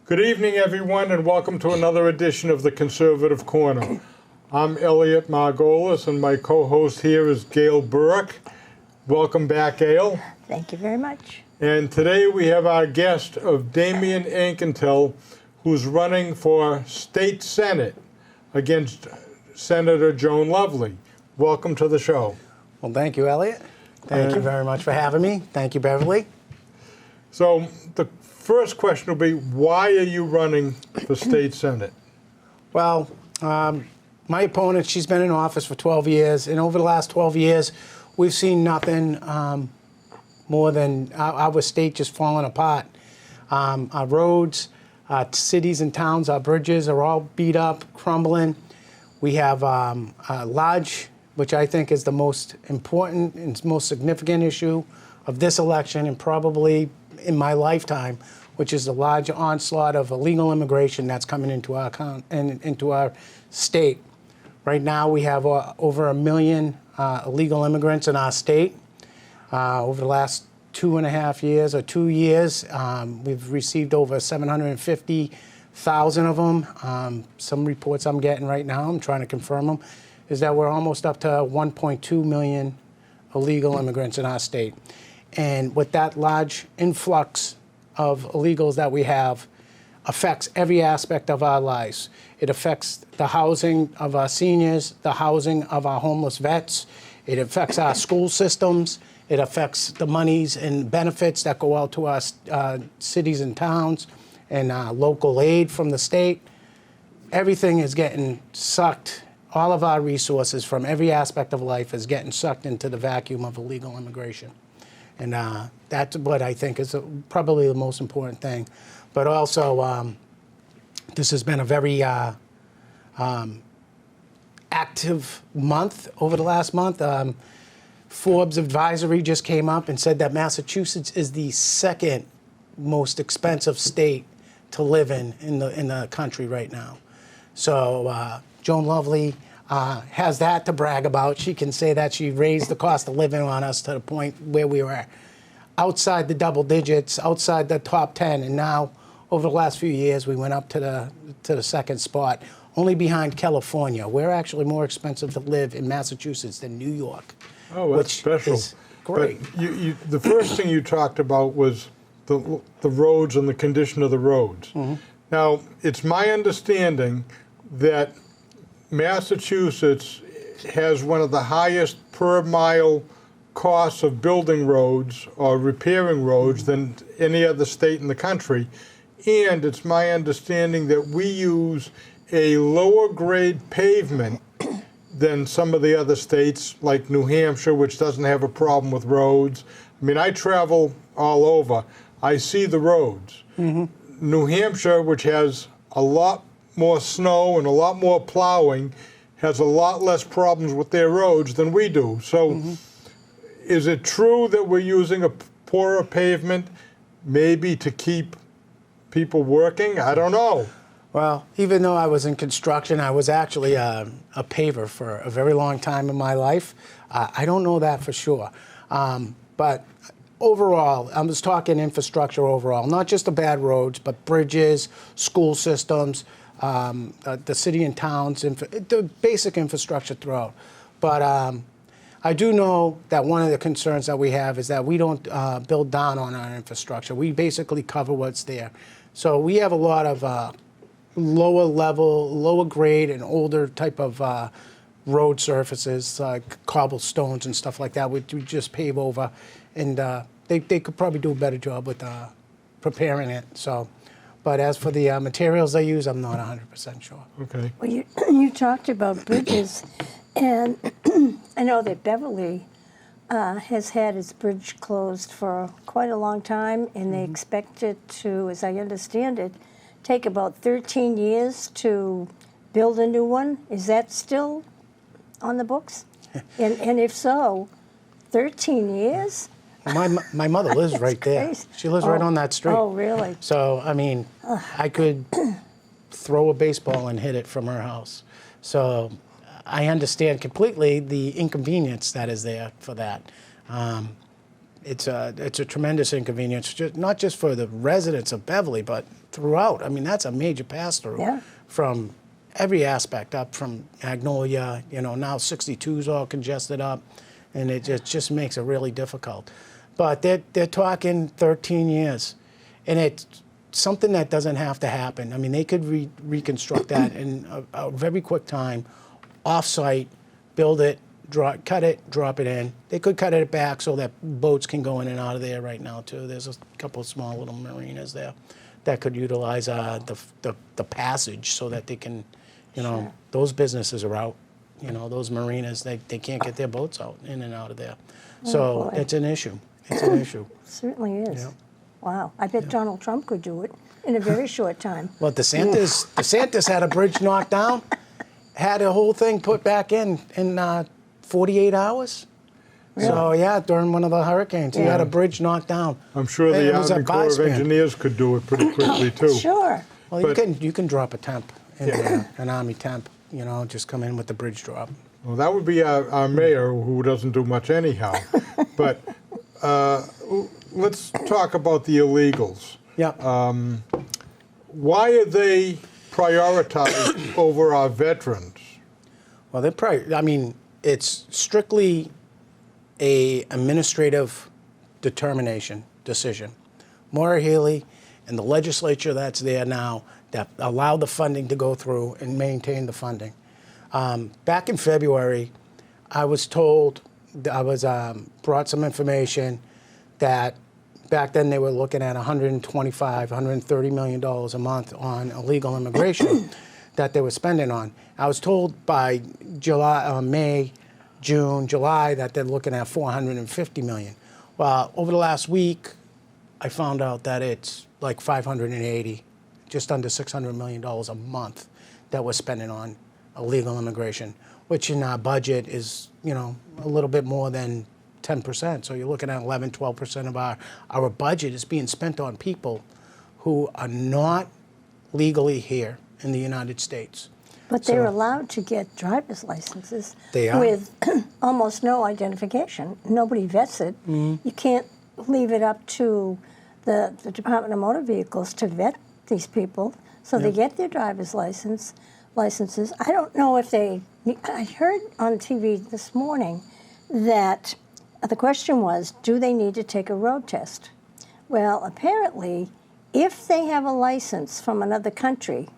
Good evening, everyone, and welcome to another edition of the Conservative Corner. I'm Elliot Margolis, and my co-host here is Gail Burke. Welcome back, Gail. Thank you very much. And today we have our guest of Damian Anketell, who's running for State Senate against Senator Joan Lovely. Welcome to the show. Well, thank you, Elliot. Thank you very much for having me. Thank you, Beverly. So the first question will be, why are you running for State Senate? Well, my opponent, she's been in office for 12 years, and over the last 12 years, we've seen nothing more than our state just falling apart. Our roads, our cities and towns, our bridges are all beat up, crumbling. We have a large, which I think is the most important and most significant issue of this election and probably in my lifetime, which is the large onslaught of illegal immigration that's coming into our state. Right now, we have over 1 million illegal immigrants in our state. Over the last 2.5 years or 2 years, we've received over 750,000 of them. Some reports I'm getting right now, I'm trying to confirm them, is that we're almost up to 1.2 million illegal immigrants in our state. And with that large influx of illegals that we have, affects every aspect of our lives. It affects the housing of our seniors, the housing of our homeless vets. It affects our school systems. It affects the monies and benefits that go out to our cities and towns and local aid from the state. Everything is getting sucked. All of our resources from every aspect of life is getting sucked into the vacuum of illegal immigration. And that's what I think is probably the most important thing. But also, this has been a very active month over the last month. Forbes advisory just came up and said that Massachusetts is the second most expensive state to live in the country right now. So Joan Lovely has that to brag about. She can say that she raised the cost of living on us to the point where we were outside the double digits, outside the top 10, and now over the last few years we went up to the second spot, only behind California. We're actually more expensive to live in Massachusetts than New York. Oh, that's special. Is great. But the first thing you talked about was the roads and the condition of the roads. Mm-hmm. Now, it's my understanding that Massachusetts has one of the highest per mile costs of building roads or repairing roads than any other state in the country. And it's my understanding that we use a lower grade pavement than some of the other states, like New Hampshire, which doesn't have a problem with roads. I mean, I travel all over. I see the roads. Mm-hmm. New Hampshire, which has a lot more snow and a lot more plowing, has a lot less problems with their roads than we do. So is it true that we're using a poorer pavement maybe to keep people working? I don't know. Well, even though I was in construction, I was actually a paver for a very long time in my life. I don't know that for sure. But overall, I was talking infrastructure overall, not just the bad roads, but bridges, school systems, the city and towns, the basic infrastructure throughout. But I do know that one of the concerns that we have is that we don't build down on our infrastructure. We basically cover what's there. So we have a lot of lower level, lower grade, and older type of road surfaces, like cobblestones and stuff like that, we just pave over. And they could probably do a better job with preparing it. So, but as for the materials they use, I'm not 100% sure. Okay. Well, you talked about bridges, and I know that Beverly has had its bridge closed for quite a long time, and they expect it to, as I understand it, take about 13 years to build a new one. Is that still on the books? And if so, 13 years? My mother lives right there. Crazy. She lives right on that street. Oh, really? So, I mean, I could throw a baseball and hit it from her house. So I understand completely the inconvenience that is there for that. it's a tremendous inconvenience, not just for the residents of Beverly, but throughout. I mean, that's a major pass-through Yeah. from every aspect, up from Magnolia, now 62's all congested up, and it just makes it really difficult. But they're talking 13 years, and it's something that doesn't have to happen. I mean, they could reconstruct that in a very quick time, off-site, build it, cut it, drop it in. They could cut it back so that boats can go in and out of there right now too. There's a couple of small little marinas there that could utilize the passage so that they can, Sure. those businesses are out. Those marinas, they can't get their boats out in and out of there. So boy. it's an issue. It's an issue. Certainly is. Yeah. Wow. I bet Donald Trump could do it in a very short time. Well, DeSantis had a bridge knocked down, had a whole thing put back in 48 hours. So yeah, during one of the hurricanes, he had a bridge knocked down. I'm sure It the was a Army Corps of godsend. Engineers could do it pretty quickly too. Sure. Well, But- you can drop a temp in there, an Army temp. Just come in with the bridge drop. Well, that would be our mayor, who doesn't do much anyhow. But let's talk about the illegals. Yeah. Why are they prioritized over our veterans? Well, they're probably. I mean, it's strictly a administrative decision. Maura Healey and the legislature that's there now that allow the funding to go through and maintain the funding. Back in February, I was told, I was brought some information that back then they were looking at $125, $130 million a month on illegal immigration that they were spending on. I was told by May, June, July that they're looking at $450 million. Well, over the last week, I found out that it's like 580, just under $600 million a month that we're spending on illegal immigration, which in our budget is, a little bit more than 10%. So you're looking at 11, 12% of our budget is being spent on people who are not legally here in the United States. But they're allowed to get driver's licenses They are. with almost no identification. Nobody vets it. You can't leave it up to the Department of Motor Vehicles to vet these people. So they get their driver's licenses. I don't know if I heard on TV this morning that the question was, do they need to take a road test? Well, apparently, if they have a license from another country,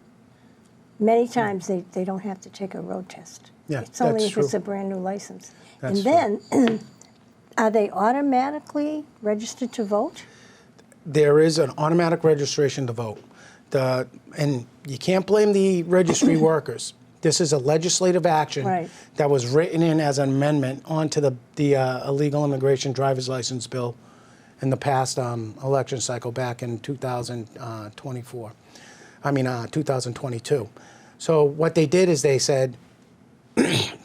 many times they don't have to take a road test. Yeah, It's only that's if it's true. a brand new license. That's And then, are they automatically registered to vote? There is an automatic registration to vote. And you can't blame the registry workers. This is a legislative action Right. that was written in as an amendment onto the illegal immigration driver's license bill in the past election cycle back in 2022. So what they did is they said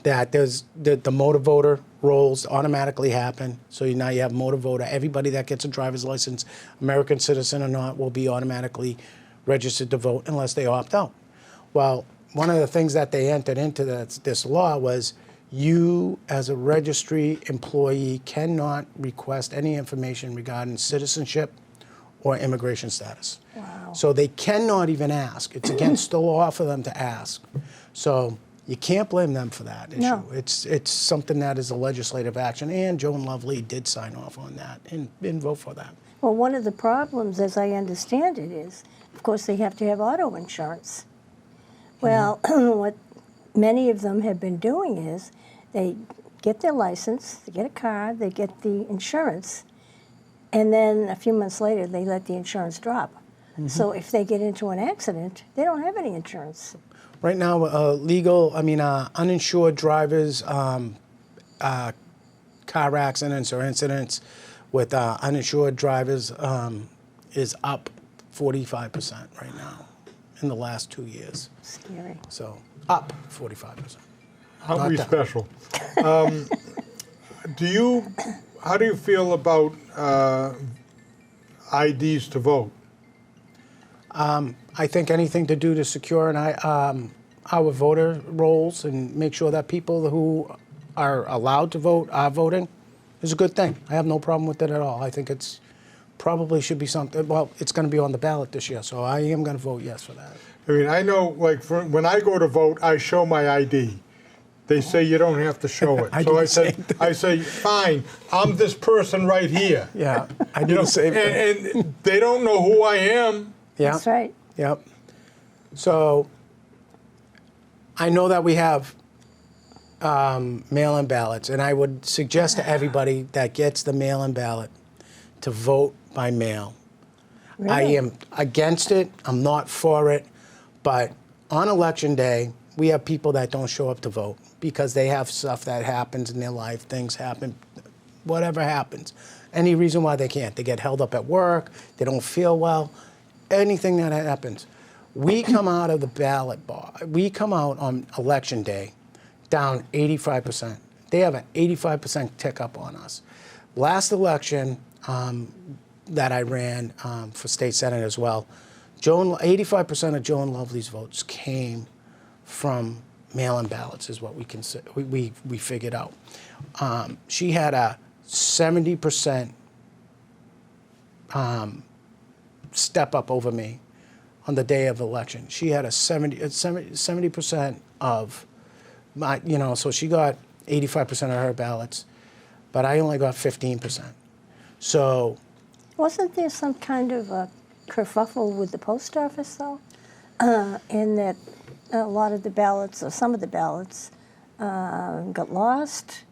that there's the motor voter rolls automatically happen. So now you have motor voter. Everybody that gets a driver's license, American citizen or not, will be automatically registered to vote unless they opt out. Well, one of the things that they entered into this law was you, as a registry employee, cannot request any information regarding citizenship or immigration status. Wow. So they cannot even ask. It's against the law for them to ask. So you can't blame them for that issue. No. It's something that is a legislative action, and Joan Lovely did sign off on that and vote for that. Well, one of the problems, as I understand it, is, of course, they have to have auto insurance. Well, what many of them have been doing is they get their license, they get a car, they get the insurance, and then a few months later they let the insurance drop. So if they get into an accident, they don't have any insurance. Right now, uninsured drivers, car accidents or incidents with uninsured drivers is up 45% right now in the last 2 years. Scary. So up 45%. Aren't Not we that. special? How do you feel about IDs to vote? I think anything to do to secure our voter rolls and make sure that people who are allowed to vote are voting It's a good thing. I have no problem with it at all. I think it's probably should be something. Well, it's going to be on the ballot this year, so I am going to vote yes for that. I mean, I know, like, when I go to vote, I show my ID. They say you don't have to show it. I So do I the say, same thing. I say, fine, I'm this person right here. Yeah, I do You know, the same thing. and they don't know who I am. Yeah, That's right. Yep. So I know that we have mail-in ballots, and I would suggest to everybody that gets the mail-in ballot to vote by mail. I Really? am against it. I'm not for it. But on election day, we have people that don't show up to vote because they have stuff that happens in their life, things happen, whatever happens. Any reason why they can't. They get held up at work, they don't feel well, anything that happens. We come out of the ballot bar, we come out on election day down 85%. They have an 85% tick up on us. Last election that I ran for state senate as well, 85% of Joan Lovely's votes came from mail-in ballots, is what we figured out. She had a 70% step up over me on the day of election. She had a 70% of my, so she got 85% of her ballots, but I only got 15%. So Wasn't there some kind of a kerfuffle with the post office, though? In that a lot of the ballots, or some of the ballots, got lost?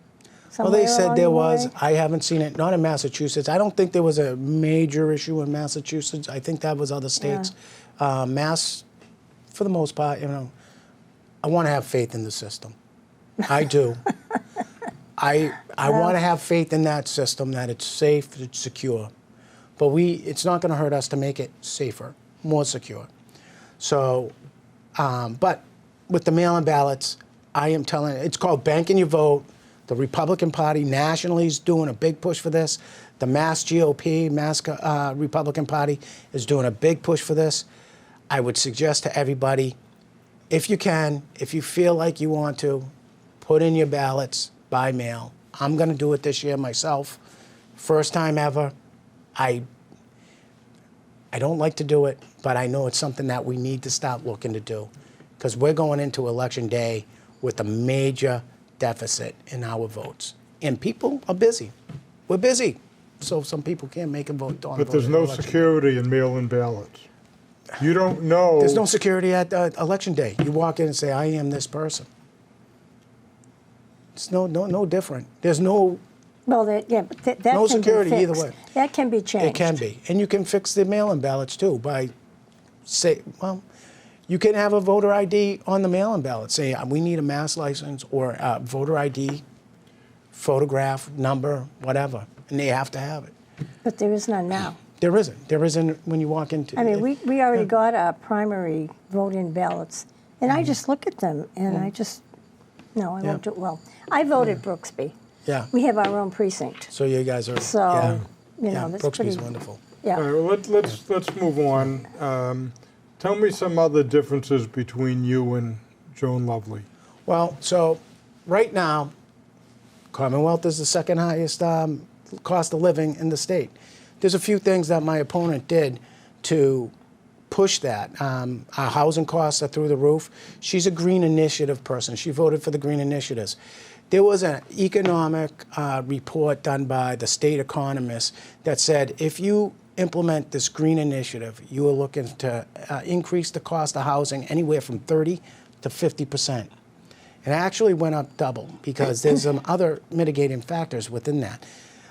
well, they somewhere said along there the was. way? I haven't seen it. Not in Massachusetts. I don't think there was a major issue in Massachusetts. I think that was other states. Mass, for the most part, I want to have faith in the system. I do. I want to have faith in that system, that it's safe, it's secure. But it's not going to hurt us to make it safer, more secure. So, but with the mail-in ballots, I am telling it's called banking your vote. The Republican Party nationally is doing a big push for this. The Mass GOP, Republican Party, is doing a big push for this. I would suggest to everybody, if you can, if you feel like you want to, put in your ballots by mail. I'm going to do it this year myself. First time ever. I don't like to do it, but I know it's something that we need to start looking to do because we're going into Election Day with a major deficit in our votes. And people are busy. We're busy. So some people can't make a vote on But there's no security in mail-in ballots. You don't know. There's no security at Election Day. You walk in and say, I am this person. It's no different. There's no Well, but that No can security be either fixed. way. That can be changed. It can be. And you can fix the mail-in ballots too by you can have a voter ID on the mail-in ballot. Say, we need a mass license or a voter ID, photograph, number, whatever. And they have to have it. But there is none now. There isn't. There isn't when you walk into I mean, we already got our primary vote-in ballots, and I just look at them, and I just, no, I won't do it well. I voted Brooksby. Yeah. We have our own precinct. So you guys are. So, yeah. that's Brooksby's pretty. wonderful. Yeah. All right, well, let's move on. Tell me some other differences between you and Joan Lovely. Well, so right now, Commonwealth is the second highest cost of living in the state. There's a few things that my opponent did to push that. Our housing costs are through the roof. She's a green initiative person. She voted for the green initiatives. There was an economic report done by the state economists that said if you implement this green initiative, you are looking to increase the cost of housing anywhere from 30 to 50%. It actually went up double because there's some other mitigating factors within that.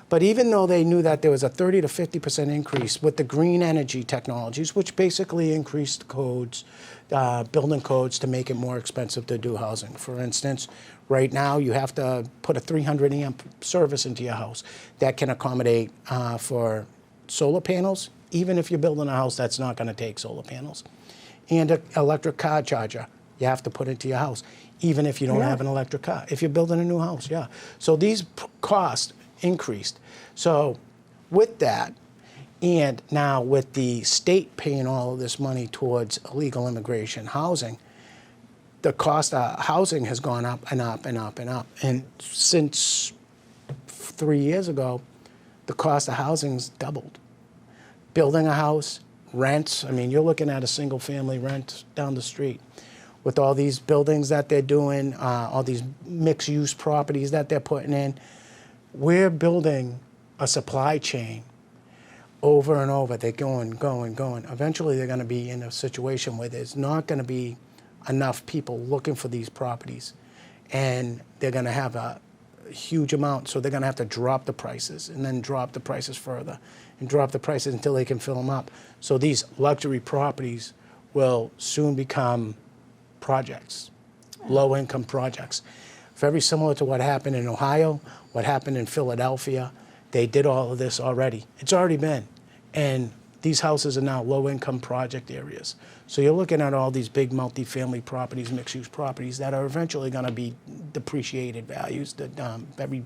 But even though they knew that there was a 30 to 50% increase with the green energy technologies, which basically increased codes, building codes to make it more expensive to do housing. For instance, right now you have to put a 300 amp service into your house that can accommodate for solar panels, even if you're building a house that's not going to take solar panels. And an electric car charger you have to put into your house, even if you don't have an electric car. If you're building a new house, yeah. So these costs increased. So with that, and now with the state paying all of this money towards illegal immigration housing, the cost of housing has gone up and up and up and up. And since 3 years ago, the cost of housing's doubled. Building a house, rents, I mean, you're looking at a single family rent down the street. With all these buildings that they're doing, all these mixed use properties that they're putting in, we're building a supply chain over and over. They're going. Eventually they're going to be in a situation where there's not going to be enough people looking for these properties, and they're going to have a huge amount, so they're going to have to drop the prices and then drop the prices further and drop the prices until they can fill them up. So these luxury properties will soon become projects, low-income projects. Very similar to what happened in Ohio, what happened in Philadelphia. They did all of this already. It's already been. And these houses are now low-income project areas. So you're looking at all these big multifamily properties, mixed-use properties that are eventually going to be depreciated values, that very,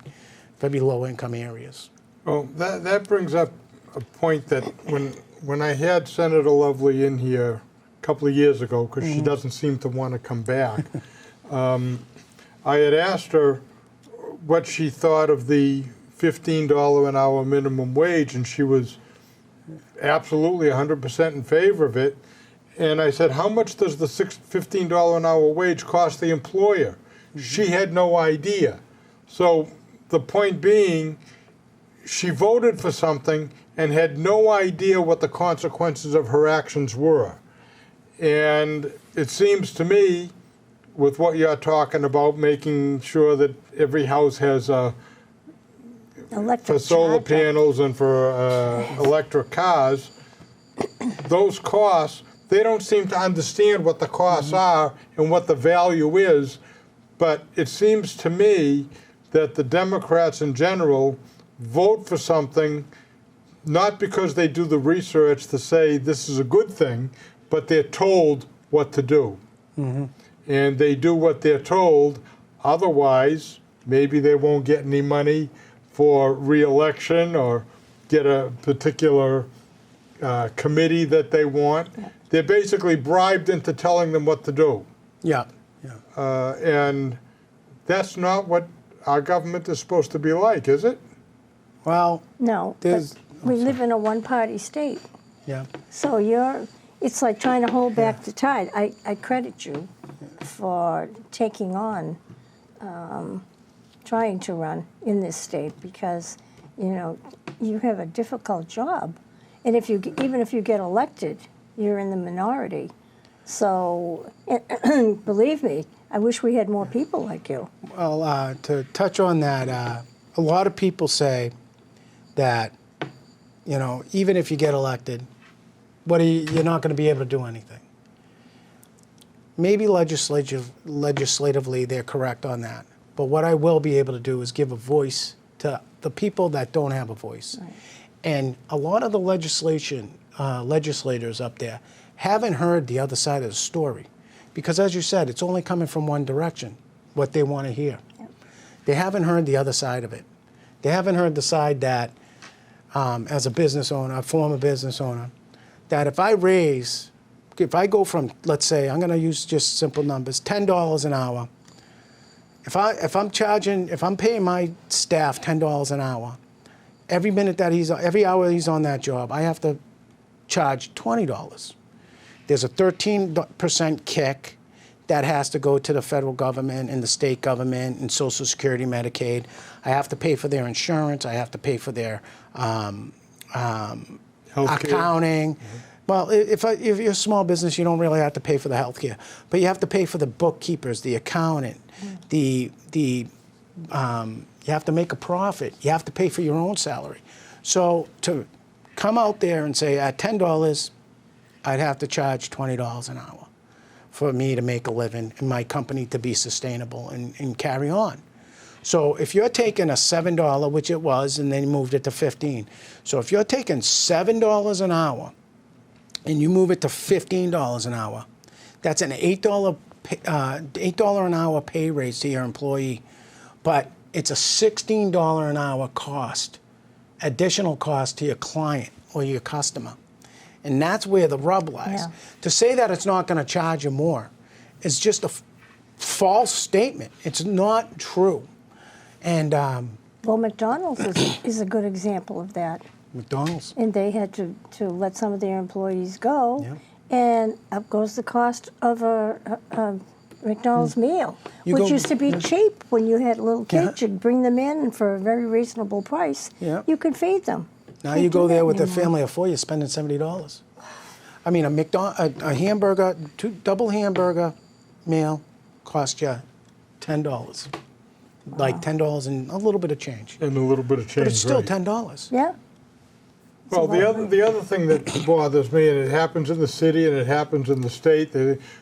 very low-income areas. Well, that brings up a point that when I had Senator Lovely in here a couple of years ago, because she doesn't seem to want to come back, I had asked her what she thought of the $15 an hour minimum wage, and she was absolutely 100% in favor of it. And I said, how much does the $15 an hour wage cost the employer? She had no idea. So the point being, she voted for something and had no idea what the consequences of her actions were. And it seems to me, with what you're talking about, making sure that every house has for solar panels and for electric cars, those costs, they don't seem to understand what the costs are and what the value is. But it seems to me that the Democrats in general vote for something not because they do the research to say this is a good thing, but they're told what to do. And they do what they're told. Otherwise, maybe they won't get any money for re-election or get a particular committee that they want. They're basically bribed into telling them what to do. Yeah. And that's not what our government is supposed to be like, is it? Well, No, but we live in a one-party state. yeah. So it's like trying to hold back the tide. I credit you for taking on, trying to run in this state, because, you have a difficult job. And even if you get elected, you're in the minority. So believe me, I wish we had more people like you. Well, to touch on that, a lot of people say that, even if you get elected, you're not going to be able to do anything. Maybe legislatively they're correct on that. But what I will be able to do is give a voice to the people that don't have a voice. Right. And a lot of the legislators up there haven't heard the other side of the story. Because as you said, it's only coming from one direction, what they want to hear. Yep. They haven't heard the other side of it. They haven't heard the side that, as a business owner, a former business owner, that if I go from, let's say, I'm going to use just simple numbers, $10 an hour. If I'm paying my staff $10 an hour, every hour he's on that job, I have to charge $20. There's a 13% kick that has to go to the federal government and the state government and Social Security, Medicaid. I have to pay for their insurance. I have to pay for their accounting. Well, if you're a small business, you don't really have to pay for the health care, but you have to pay for the bookkeepers, the accountant, you have to make a profit. You have to pay for your own salary. So to come out there and say at $10, I'd have to charge $20 an hour for me to make a living and my company to be sustainable and carry on. So if you're taking a $7, which it was, and then you moved it to $15. So if you're taking $7 an hour and you move it to $15 an hour, that's an $8 an hour pay raise to your employee. But it's a $16 an hour cost, additional cost to your client or your customer. And that's where the rub lies. Yeah. To say that it's not going to charge you more is just a false statement. It's not true. And Well, McDonald's is a good example of that. McDonald's. And they had to let some of their employees go, Yeah. and up goes the cost of a McDonald's meal, You which go- used to be cheap when you had little Yeah. kids. You'd bring them in for a very reasonable price. Yeah. You could feed them. Now Can't you do go there that with a anymore. family of 4, you're spending $70. I mean, a hamburger, double hamburger meal cost you $10. Like $10 and a little bit of change. And a little bit of change. But it's still right. $10. Yeah. Well, the other thing that bothers me, and it happens in the city and it happens in the state,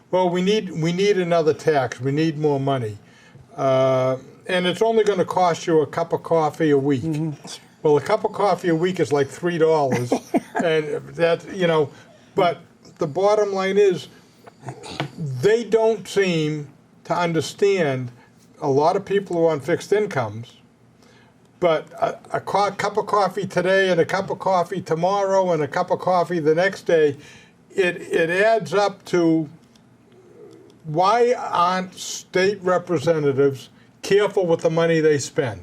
well, we need another tax. We need more money, and it's only going to cost you a cup of coffee a week. Well, a cup of coffee a week is like $3, and that But the bottom line is, they don't seem to understand. A lot of people who are on fixed incomes. But a cup of coffee today and a cup of coffee tomorrow and a cup of coffee the next day, it adds up to, why aren't state representatives careful with the money they spend?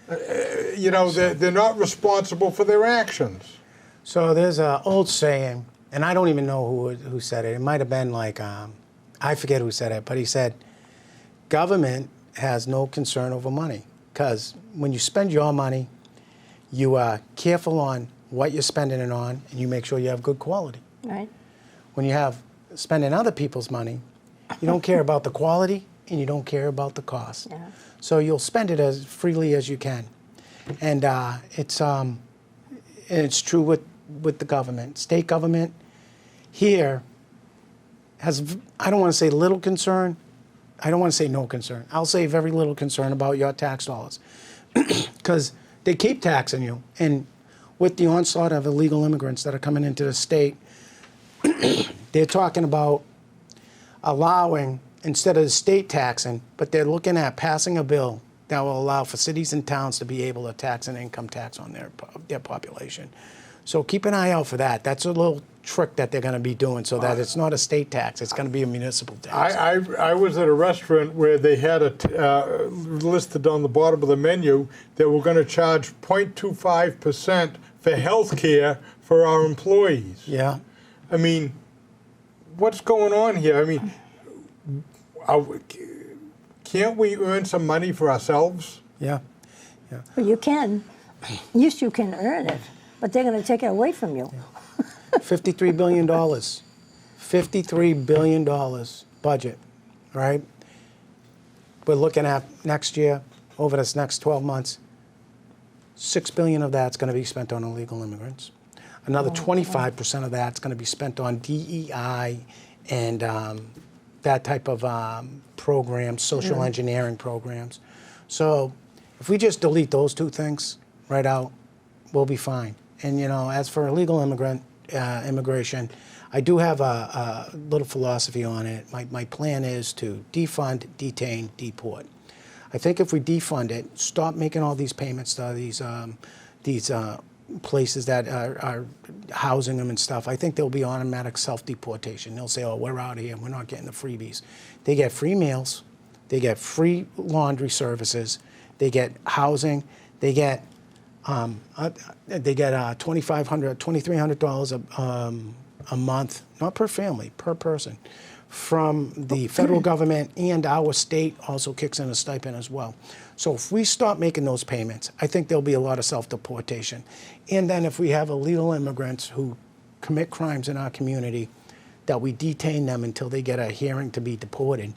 They're not responsible for their actions. So there's an old saying, and I don't even know who said it. It might have been like, I forget who said it, but he said, government has no concern over money. Because when you spend your money, you are careful on what you're spending it on, and you make sure you have good quality. Right. When you have spending other people's money, you don't care about the quality, and you don't care about the cost. Yeah. So you'll spend it as freely as you can. And it's true with the government. State government here has, I don't want to say little concern, I don't want to say no concern. I'll say very little concern about your tax dollars. Because they keep taxing you. And with the onslaught of illegal immigrants that are coming into the state, they're talking about allowing, instead of the state taxing, but they're looking at passing a bill that will allow for cities and towns to be able to tax an income tax on their population. So keep an eye out for that. That's a little trick that they're going to be doing, so that it's not a state tax. It's going to be a municipal tax. I was at a restaurant where they had listed on the bottom of the menu that we're going to charge 0.25% for health care for our employees. Yeah. I mean, what's going on here? I mean, can't we earn some money for ourselves? Yeah. Well, you can. Yes, you can earn it, but they're going to take it away from you. $53 billion. $53 billion budget, right? We're looking at next year, over this next 12 months, $6 billion of that's going to be spent on illegal immigrants. Another 25% of that's going to be spent on DEI and that type of programs, social engineering programs. So if we just delete those two things right out, we'll be fine. And as for illegal immigration, I do have a little philosophy on it. My plan is to defund, detain, deport. I think if we defund it, stop making all these payments to these places that are housing them and stuff, I think there'll be automatic self-deportation. They'll say, oh, we're out of here, we're not getting the freebies. They get free meals, they get free laundry services, they get housing, they get $2,300 a month, not per family, per person, from the federal government, and our state also kicks in a stipend as well. So if we stop making those payments, I think there'll be a lot of self-deportation. And then if we have illegal immigrants who commit crimes in our community, that we detain them until they get a hearing to be deported.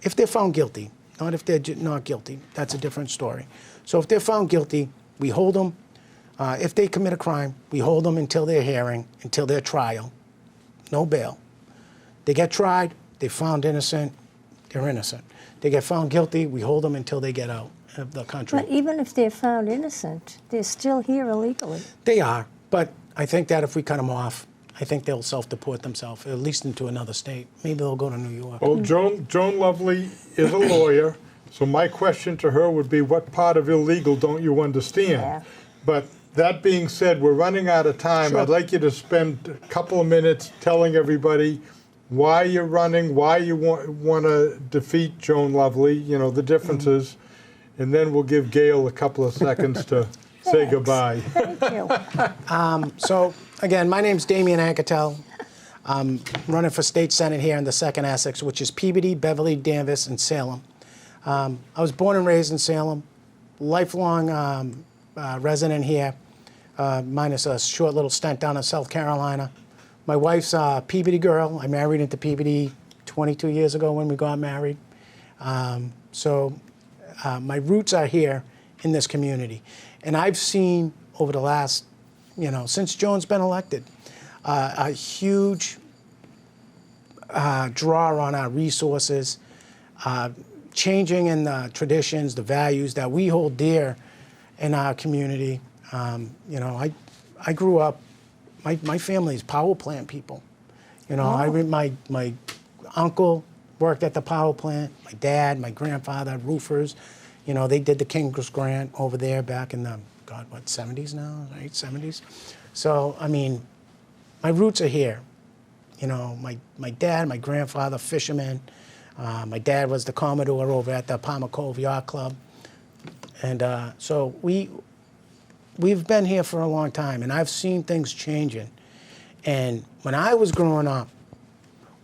If they're found guilty, not if they're not guilty, that's a different story. So if they're found guilty, we hold them. If they commit a crime, we hold them until their hearing, until their trial. No bail. They get tried, they're found innocent, they're innocent. They get found guilty, we hold them until they get out of the country. But even if they're found innocent, they're still here illegally. They are, but I think that if we cut them off, I think they'll self-deport themselves, at least into another state. Maybe they'll go to New York. Well, Joan Lovely is a lawyer, so my question to her would be, what part of illegal don't you understand? Yeah. But that being said, we're running out of time. Sure. I'd like you to spend a couple of minutes telling everybody why you're running, why you want to defeat Joan Lovely, the differences, and then we'll give Gail a couple of seconds to say Thanks. goodbye. Thank you. So again, my name's Damian Anketell. I'm running for state senate here in the 2nd Essex, which is Peabody, Beverly, Danvers, and Salem. I was born and raised in Salem, lifelong resident here, minus a short little stint down in South Carolina. My wife's a Peabody girl. I married into Peabody 22 years ago when we got married. So my roots are here in this community. And I've seen over the last, since Joan's been elected, a huge draw on our resources, changing in the traditions, the values that we hold dear in our community. I grew up, my family's power plant people. My uncle worked at the power plant, my dad, my grandfather, roofers. They did the King's Grant over there back in the, 70s now, right, 70s? So, my roots are here. My dad, my grandfather, fisherman. My dad was the Commodore over at the Palmer Cove Yacht Club. And so we've been here for a long time, and I've seen things changing. And when I was growing up,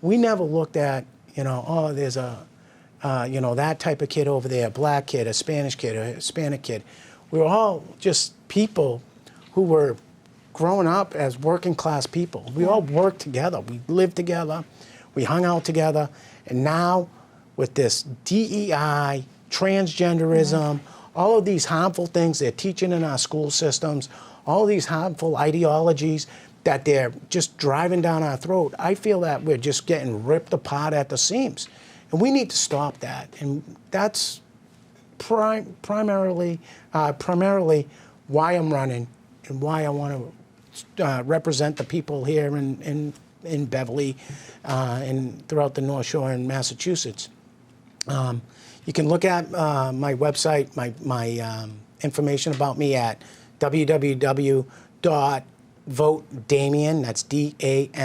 we never looked at, there's that type of kid over there, a black kid, a Spanish kid, a Hispanic kid. We were all just people who were growing up as working class people. We all worked together. We lived together. We hung out together. And now with this DEI, transgenderism, all of these harmful things they're teaching in our school systems, all these harmful ideologies that they're just driving down our throat, I feel that we're just getting ripped apart at the seams. And we need to stop that. And that's primarily why I'm running and why I want to represent the people here in Beverly and throughout the North Shore in Massachusetts. You can look at my website, my information about me at www.votedamian, that's DAMIAN.com.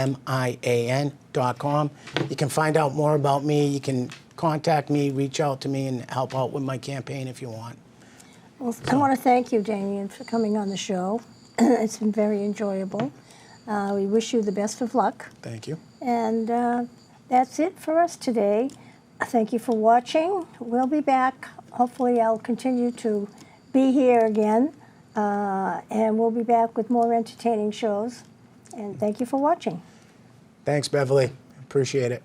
You can find out more about me. You can contact me, reach out to me, and help out with my campaign if you want. Well, I want to thank you, Damian, for coming on the show. It's been very enjoyable. We wish you the best of luck. Thank you. And that's it for us today. Thank you for watching. We'll be back. Hopefully I'll continue to be here again. And we'll be back with more entertaining shows. And thank you for watching. Thanks, Beverly. Appreciate it.